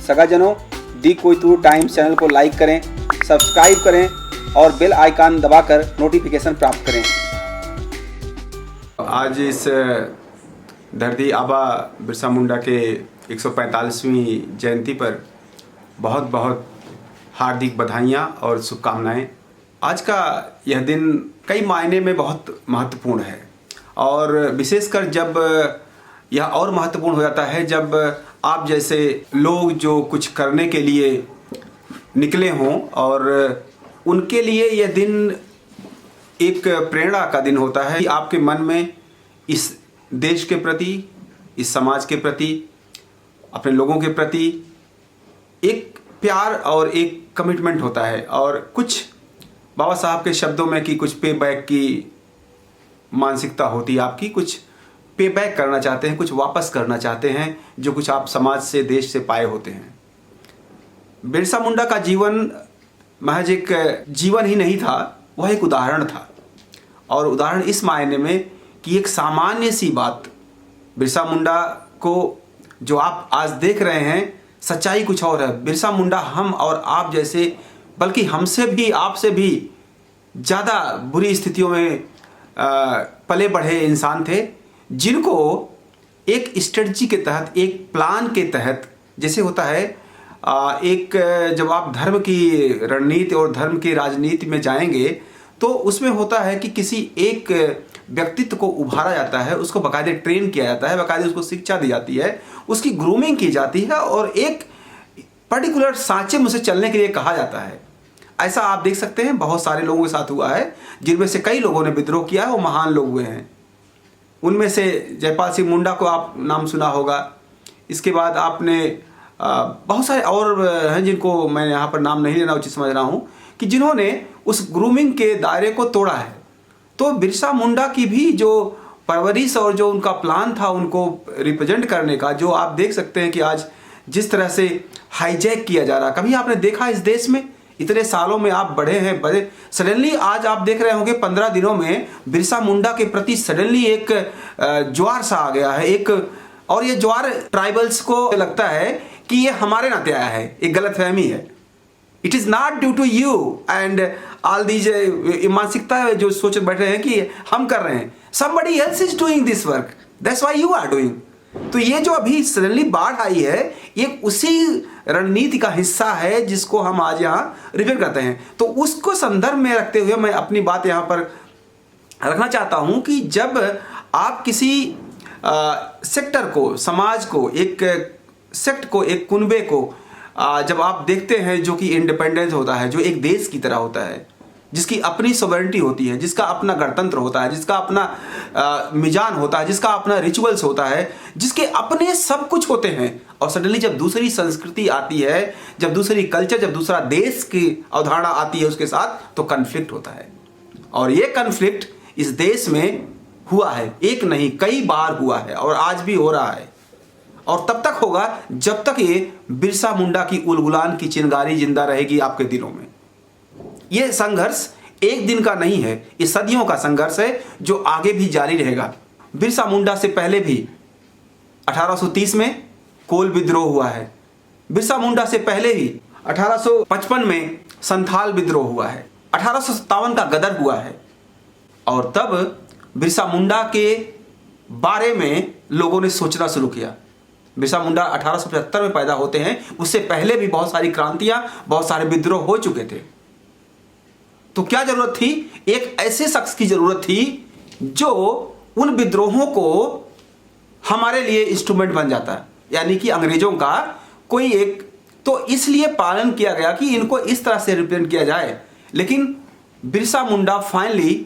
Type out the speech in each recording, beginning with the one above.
सगाजनों, दी Koitur times channel को like करें, subscribe करें और बेल आइकन दबाकर नोटिफिकेशन प्राप्त करें। आज इस धरती आबा बिरसा मुंडा के 145वीं जयंती पर बहुत बहुत हार्दिक बधाइयाँ और शुभकामनाएं। आज का यह दिन कई मायने में बहुत महत्वपूर्ण है और विशेषकर जब यह और महत्वपूर्ण हो जाता है जब आप जैसे लोग जो कुछ करने के लिए निकले हों और उनके लिए यह दिन एक प्रेरणा का दिन होता है कि आपके मन में इस देश के प्रति, इस समाज के प्रति, अपने लोगों के प्रति एक प्यार और एक कमिटमेंट होता है। और कुछ बाबा साहब के शब्दों में कि कुछ पे बैक की मानसिकता होती है आपकी, कुछ पे बैक करना चाहते हैं, कुछ वापस करना चाहते हैं जो कुछ आप समाज से, देश से पाए होते हैं। बिरसा मुंडा का जीवन महज एक जीवन ही नहीं था, वह एक उदाहरण था। और उदाहरण इस मायने में कि एक सामान्य सी बात, बिरसा मुंडा को जो आप आज देख रहे हैं, सच्चाई कुछ और है। बिरसा मुंडा हम और आप जैसे, बल्कि हमसे भी, आपसे भी ज़्यादा बुरी स्थितियों में पले बढ़े इंसान थे, जिनको एक स्ट्रेटजी के तहत, एक प्लान के तहत, जैसे होता है एक जब आप धर्म की रणनीति और धर्म की राजनीति में जाएंगे तो उसमें होता है कि किसी एक व्यक्तित्व को उभारा जाता है, उसको बाकायदे ट्रेन किया जाता है, बाकायदे उसको शिक्षा दी जाती है, उसकी ग्रूमिंग की जाती है और एक पर्टिकुलर सांचे में उसे चलने के लिए कहा जाता है। ऐसा आप देख सकते हैं बहुत सारे लोगों के साथ हुआ है, जिनमें से कई लोगों ने विद्रोह किया है, वो महान लोग हुए हैं। उनमें से जयपाल सिंह मुंडा को आप नाम सुना होगा। इसके बाद आपने बहुत सारे और हैं जिनको मैं यहाँ पर नाम नहीं लेना उचित समझ रहा हूँ, कि जिन्होंने उस ग्रूमिंग के दायरे को तोड़ा है। तो बिरसा मुंडा की भी जो परवरिश और जो उनका प्लान था उनको रिप्रेजेंट करने का, जो आप देख सकते हैं कि आज जिस तरह से हाईजैक किया जा रहा, कभी आपने देखा इस देश में? इतने सालों में आप बढ़े हैं, बड़े सडनली आज आप देख रहे होंगे 15 दिनों में बिरसा मुंडा के प्रति सडनली एक ज्वार सा आ गया है। एक और ये ज्वार ट्राइबल्स को लगता है कि ये हमारे नाते आया है, एक गलतफहमी है। It is not due to you and all these मानसिकता जो सोच बैठे हैं कि हम कर रहे हैं, somebody else is doing this work, that's why you are doing। तो ये जो अभी सडनली बाढ़ आई है, ये उसी रणनीति का हिस्सा है जिसको हम आज यहाँ रिव्यू करते हैं। तो उसको संदर्भ में रखते हुए मैं अपनी बात यहाँ पर रखना चाहता हूँ कि जब आप किसी सेक्टर को, समाज को, एक सेक्ट को, एक कुनबे को जब आप देखते हैं जो कि इंडिपेंडेंस होता है, जो एक देश की तरह होता है, जिसकी अपनी सॉवरेनिटी होती है, जिसका अपना गणतंत्र होता है, जिसका अपना मिजान होता है, जिसका अपना रिचुअल्स होता है, जिसके अपने सब कुछ होते हैं, और सडनली जब दूसरी संस्कृति आती है, जब दूसरी कल्चर, जब दूसरा देश की अवधारणा आती है उसके साथ, तो कन्फ्लिक्ट होता है। और ये कन्फ्लिक्ट इस देश में हुआ है, एक नहीं कई बार हुआ है और आज भी हो रहा है, और तब तक होगा जब तक ये बिरसा मुंडा की उलगुलान की चिंगारी जिंदा रहेगी आपके दिलों में। ये संघर्ष एक दिन का नहीं है, ये सदियों का संघर्ष है जो आगे भी जारी रहेगा। बिरसा मुंडा से पहले भी 1830 में कोल विद्रोह हुआ है। बिरसा मुंडा से पहले ही 1855 में संथाल विद्रोह हुआ है। 1857 का गदर हुआ है। और तब बिरसा मुंडा के बारे में लोगों ने सोचना शुरू किया। बिरसा मुंडा 1875 में पैदा होते हैं, उससे पहले भी बहुत सारी क्रांतियां, बहुत सारे विद्रोह हो चुके थे। तो क्या जरूरत थी? एक ऐसे शख्स की जरूरत थी जो उन विद्रोहों को हमारे लिए इंस्ट्रूमेंट बन जाता है, यानी कि अंग्रेजों का कोई एक। तो इसलिए पालन किया गया कि इनको इस तरह से रिप्रेजेंट किया जाए। लेकिन बिरसा मुंडा फाइनली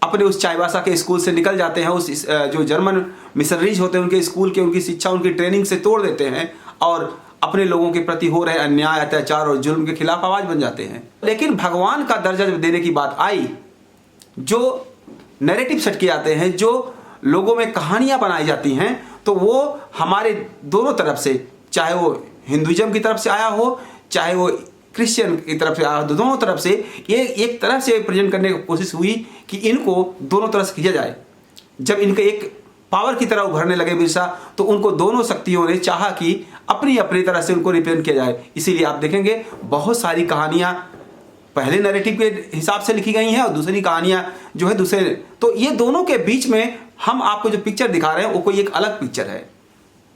अपने उस चाईबासा के स्कूल से निकल जाते हैं, उस जो जर्मन मिशनरीज होते हैं उनके स्कूल के, उनकी शिक्षा, उनकी ट्रेनिंग से तोड़ देते हैं और अपने लोगों के प्रति हो रहे अन्याय, अत्याचार और जुल्म के खिलाफ आवाज बन जाते हैं। लेकिन भगवान का दर्जा जब देने की बात आई, जो नैरेटिव सेट किए जाते हैं, जो लोगों में कहानियां बनाई जाती हैं, तो वो हमारे दोनों तरफ से, चाहे वो हिंदुइज्म की तरफ से आया हो, चाहे वो क्रिश्चियन की तरफ से आया हो, दोनों तरफ से ये एक तरह से प्रेजेंट करने की कोशिश हुई कि इनको दोनों तरफ से किया जाए। जब इनका एक पावर की तरह उभरने लगे बिरसा, तो उनको दोनों शक्तियों ने चाहा कि अपनी अपनी तरह से उनको रिप्रेजेंट किया जाए। इसीलिए आप देखेंगे बहुत सारी कहानियां पहले नैरेटिव के हिसाब से लिखी गई हैं और दूसरी कहानियां जो है दूसरे। तो ये दोनों के बीच में हम आपको जो पिक्चर दिखा रहे हैं वो कोई एक अलग पिक्चर है,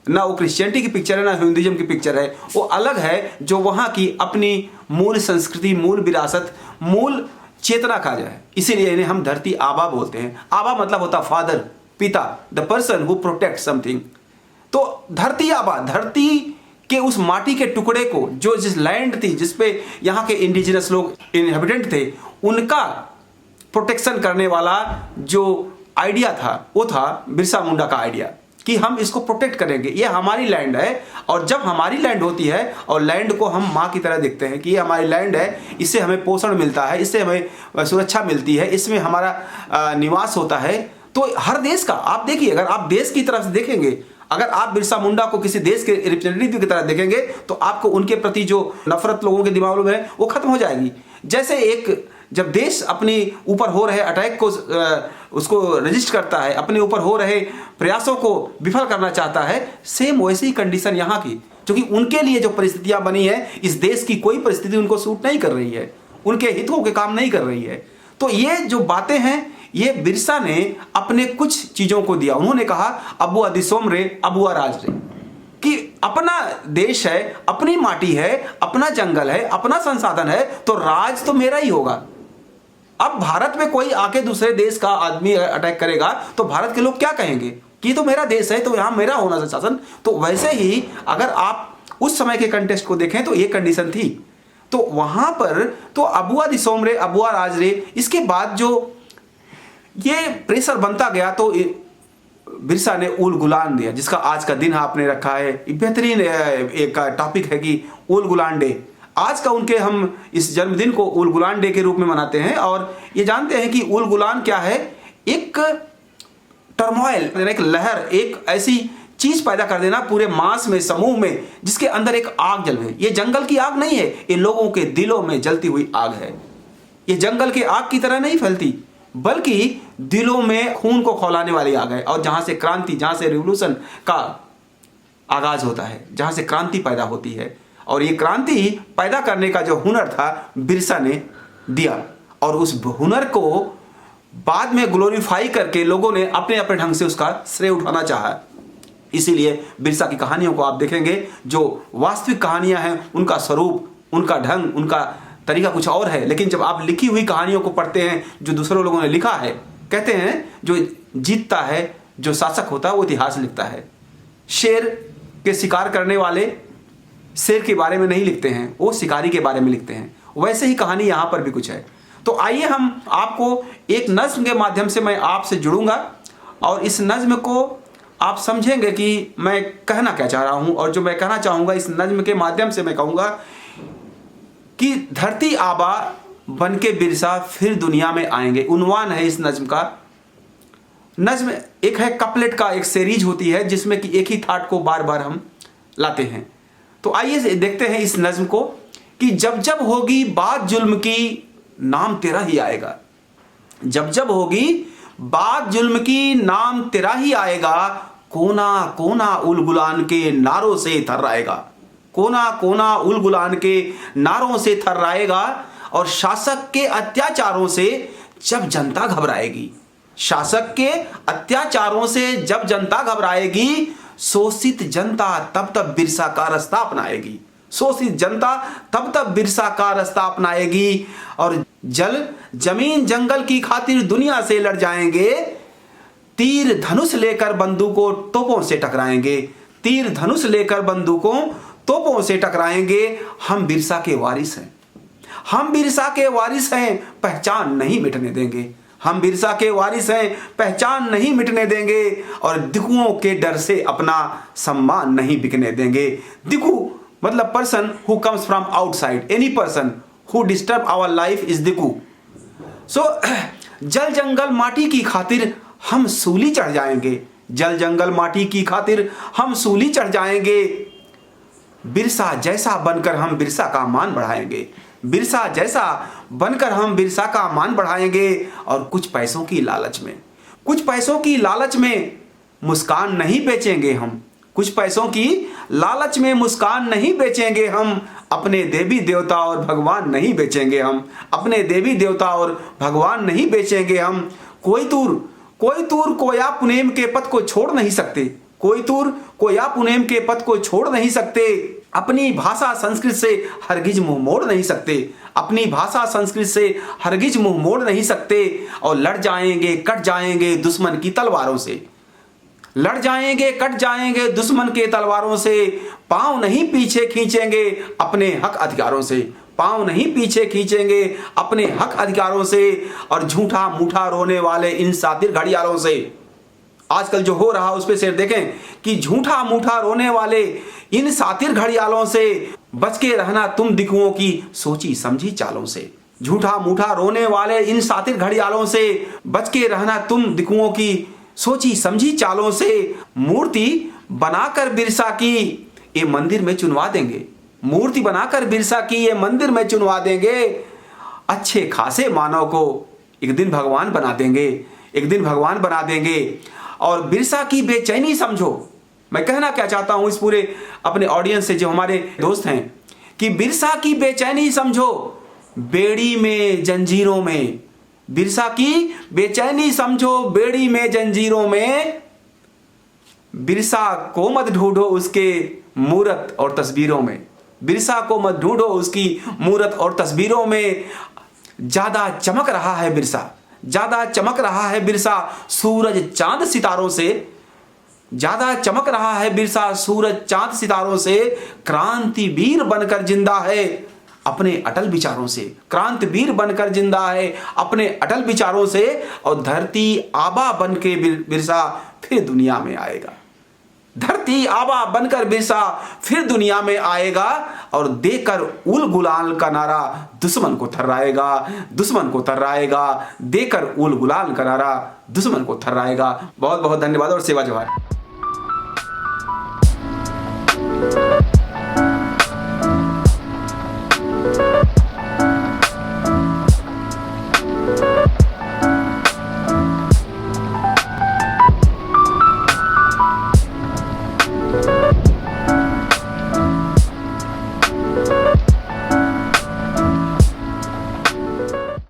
ना वो क्रिश्चियनिटी की पिक्चर है ना हिंदुइज्म की पिक्चर है, वो अलग है जो वहाँ की अपनी मूल संस्कृति, मूल विरासत, मूल चेतना का है। इसीलिए इन्हें हम धरती आबा बोलते हैं। आबा मतलब होता फादर, पिता, the person who protect something. तो धरती आबा, धरती के उस माटी के टुकड़े को, जो जिस लैंड थी जिसपे यहाँ के इंडिजिनस लोग इनहेबिटेंट थे, उनका प्रोटेक्शन करने वाला जो आइडिया था वो था बिरसा मुंडा का आइडिया कि हम इसको प्रोटेक्ट करेंगे, ये हमारी लैंड है। और जब हमारी लैंड होती है और लैंड को हम माँ की तरह देखते हैं कि ये हमारी लैंड है, इससे हमें पोषण मिलता है, इससे हमें सुरक्षा मिलती है, इसमें हमारा निवास होता है। तो हर देश का आप देखिए, अगर आप देश की तरफ से देखेंगे, अगर आप बिरसा मुंडा को किसी देश के रिप्रेजेंटेटिव की तरह देखेंगे तो आपको उनके प्रति जो नफरत लोगों के दिमागों में है वो खत्म हो जाएगी। जैसे एक जब देश अपने ऊपर हो रहे अटैक को उसको रजिस्ट करता है, अपने ऊपर हो रहे प्रयासों को विफल करना चाहता है, सेम वैसी ही कंडीशन यहाँ की, क्योंकि उनके लिए जो परिस्थितियां बनी है, इस देश की कोई परिस्थिति उनको सूट नहीं कर रही है, उनके हितों के काम नहीं कर रही है। तो ये जो बातें हैं, ये बिरसा ने अपने कुछ चीजों को दिया। उन्होंने कहा अबुआ दिसोम रे, अबुआ राज रे, कि अपना देश है, अपनी माटी है, अपना जंगल है, अपना संसाधन है, तो राज तो मेरा ही होगा। अब भारत में कोई आके दूसरे देश का आदमी अटैक करेगा तो भारत के लोग क्या कहेंगे कि तो मेरा देश है, तो यहां मेरा होना चाहिए शासन। तो वैसे ही अगर आप उस समय के कंटेक्स्ट को देखें तो ये कंडीशन थी। तो वहां पर तो अबुआ दिसोम रे, अबुआ राज रे, इसके बाद जो ये प्रेशर बनता गया तो बिरसा ने उल गुलान दिया, जिसका आज का दिन आपने रखा है। बेहतरीन एक टॉपिक है कि उल गुलान डे। आज का उनके हम इस जन्मदिन को उल गुलान डे के रूप में मनाते हैं और ये जानते हैं कि उल गुलान क्या है, एक टर्मोइल, एक लहर, एक ऐसी चीज पैदा कर देना पूरे मास में, समूह में, जिसके अंदर एक आग जल है। ये जंगल की आग नहीं है, ये लोगों के दिलों में जलती हुई आग है। ये जंगल के आग की तरह नहीं फैलती, बल्कि दिलों में खून को खौलाने वाली आग है। और जहां से क्रांति, जहां से रिवोल्यूशन का आगाज होता है, जहां से क्रांति पैदा होती है, और ये क्रांति पैदा करने का जो हुनर था बिरसा ने दिया। और उस हुनर को बाद में ग्लोरीफाई करके लोगों ने अपने अपने ढंग से उसका श्रेय उठाना चाहा। इसीलिए बिरसा की कहानियों को आप देखेंगे, जो वास्तविक कहानियां हैं उनका स्वरूप, उनका ढंग, उनका तरीका कुछ और है। लेकिन जब आप लिखी हुई कहानियों को पढ़ते हैं जो दूसरे लोगों ने लिखा है, कहते हैं जो जीतता है, जो शासक होता है, वो इतिहास लिखता है। शेर के शिकार करने वाले शेर के बारे में नहीं लिखते हैं, वो शिकारी के बारे में लिखते हैं। वैसे ही कहानी यहाँ पर भी कुछ है। तो आइए हम आपको एक नज्म के माध्यम से मैं आपसे जुड़ूंगा और इस नज्म को आप समझेंगे कि मैं कहना क्या चाह रहा हूँ। और जो मैं कहना चाहूँगा इस नज्म के माध्यम से, मैं कहूँगा कि धरती आबा बन के बिरसा फिर दुनिया में आएंगे। उन्वान है इस नज्म का। नज्म एक है कपलेट का, एक सीरीज होती है जिसमें कि एक ही थाट को बार बार हम लाते हैं। तो आइए देखते हैं इस नज्म को कि जब जब होगी बात जुल्म की, नाम तेरा ही आएगा। जब जब होगी बात जुल्म की, नाम तेरा ही आएगा। कोना कोना उल गुलान के नारों से थर्राएगा। कोना कोना उल गुलान के नारों से थर्राएगा। और शासक के अत्याचारों से जब जनता घबराएगी, शासक के अत्याचारों से जब जनता घबराएगी, शोषित जनता तब तब बिरसा का रास्ता अपनाएगी। शोषित जनता तब तब बिरसा का रास्ता अपनाएगी। और जल जमीन जंगल की खातिर दुनिया से लड़ जाएंगे। तीर धनुष लेकर बंदूकों तोपों से टकराएंगे। तीर धनुष लेकर बंदूकों तोपों से टकराएंगे। हम बिरसा के वारिस हैं, हम बिरसा के वारिस हैं, पहचान नहीं मिटने देंगे। हम बिरसा के वारिस हैं, पहचान नहीं मिटने देंगे। और दिकुओं के डर से अपना सम्मान नहीं बिकने देंगे। दिकु मतलब person who comes from outside, any person who disturb our life is दिकु। सो जल जंगल माटी की खातिर हम सूली चढ़ जाएंगे। जल जंगल माटी की खातिर हम सूली चढ़ जाएंगे। बिरसा जैसा बनकर हम बिरसा का मान बढ़ाएंगे। बिरसा जैसा बनकर हम बिरसा का मान बढ़ाएंगे। और कुछ पैसों की लालच में, कुछ पैसों की लालच में मुस्कान नहीं बेचेंगे हम, कुछ पैसों की लालच में मुस्कान नहीं बेचेंगे हम, अपने देवी देवता और भगवान नहीं बेचेंगे हम, अपने देवी देवता और भगवान नहीं बेचेंगे हम। कोई तूर कोया पुनेम के पथ को छोड़ नहीं सकते, कोई तूर कोया पुनेम के पथ को छोड़ नहीं सकते, अपनी भाषा संस्कृत से हरगिज मुंह मोड़ नहीं सकते, अपनी भाषा संस्कृत से हरगिज मुंह मोड़ नहीं सकते। और लड़ जाएंगे कट जाएंगे दुश्मन की तलवारों से, लड़ जाएंगे कट जाएंगे दुश्मन के तलवारों से, पांव नहीं पीछे खींचेंगे अपने हक अधिकारों से, पांव नहीं पीछे खींचेंगे अपने हक अधिकारों से। और झूठा मूठा रोने वाले इन सातिर घड़ियालों से, आजकल जो हो रहा उस पे शेर देखें कि झूठा मूठा रोने वाले इन सातिर घड़ियालों से बच के रहना तुम दिकुओं की सोची समझी चालों से, झूठा मूठा रोने वाले इन सातिर घड़ियालों से बच के रहना तुम दिकुओं की सोची समझी चालों से। मूर्ति बनाकर बिरसा की ये मंदिर में चुनवा देंगे, मूर्ति बनाकर बिरसा की ये मंदिर में चुनवा देंगे। अच्छे खासे मानव को एक दिन भगवान बना देंगे, एक दिन भगवान बना देंगे। और बिरसा की बेचैनी समझो, मैं कहना क्या चाहता हूं इस पूरे अपने ऑडियंस से जो हमारे दोस्त हैं, कि बिरसा की बेचैनी समझो बेड़ी में जंजीरों में, बिरसा की बेचैनी समझो बेड़ी में जंजीरों में। बिरसा को मत ढूंढो उसके मूरत और तस्वीरों में, बिरसा को मत ढूंढो उसकी मूरत और तस्वीरों में। ज्यादा चमक रहा है बिरसा, ज्यादा चमक रहा है बिरसा सूरज चांद सितारों से, ज्यादा चमक रहा है बिरसा सूरज चांद सितारों से। क्रांतिवीर बनकर जिंदा है अपने अटल विचारों से, क्रांतिवीर बनकर जिंदा है अपने अटल विचारों से। और धरती आबा बन के बिरसा फिर दुनिया में आएगा, धरती आबा बनकर बिरसा फिर दुनिया में आएगा। और देकर उल गुलाल का नारा दुश्मन को थर्राएगा, दुश्मन को थर्राएगा, देकर उल गुलाल का नारा दुश्मन को थर्राएगा। बहुत बहुत धन्यवाद और सेवा जोहार।